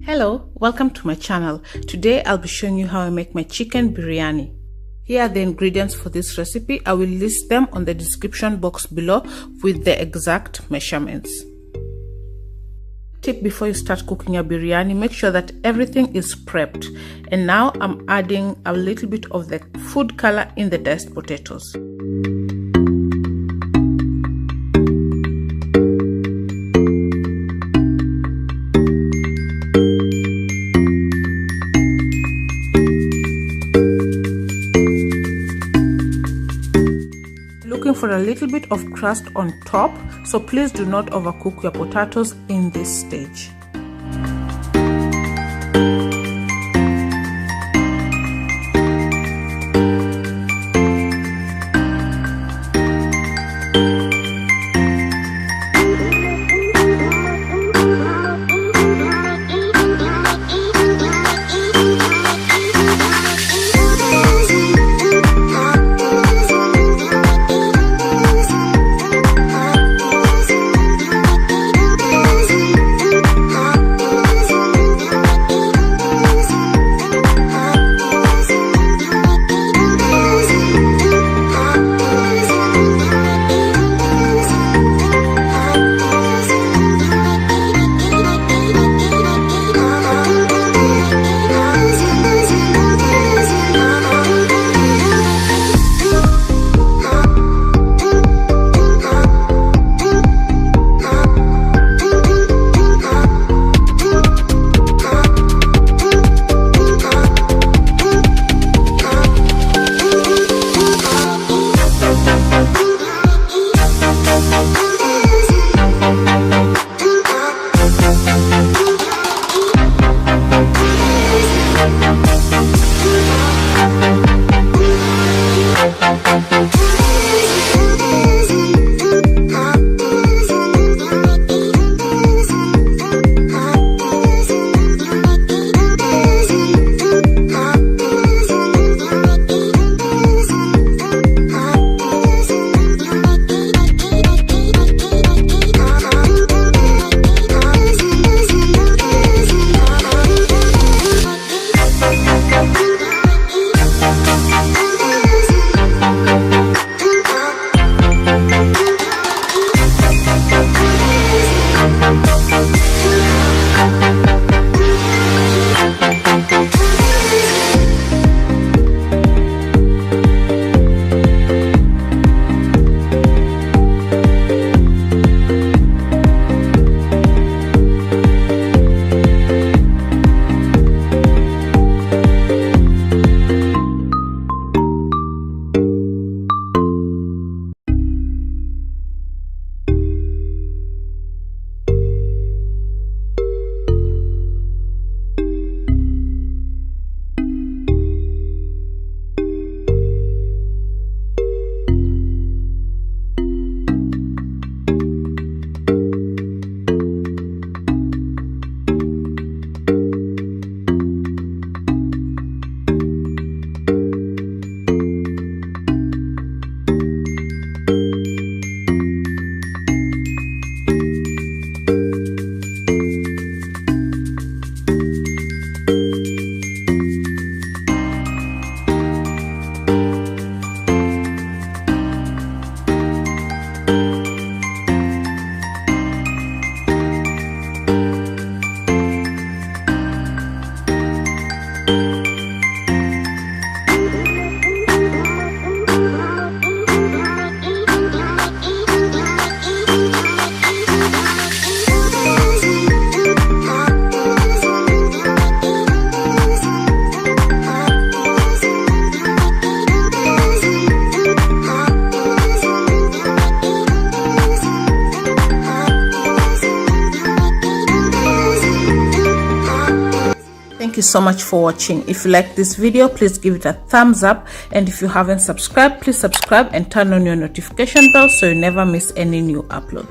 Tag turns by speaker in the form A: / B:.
A: Hello, welcome to my channel. Today I'll be showing you how I make my chicken biryani. Here are the ingredients for this recipe. I will list them on the description box below with the exact measurements. Tip before you start cooking your biryani, make sure that everything is prepped. And now I'm adding a little bit of the food color in the diced potatoes. Looking for a little bit of crust on top, so please do not overcook your potatoes in this stage. Thank you so much for watching. If you like this video, please give it a thumbs up, and if you haven't subscribed, please subscribe and turn on your notification bell so you never miss any new uploads.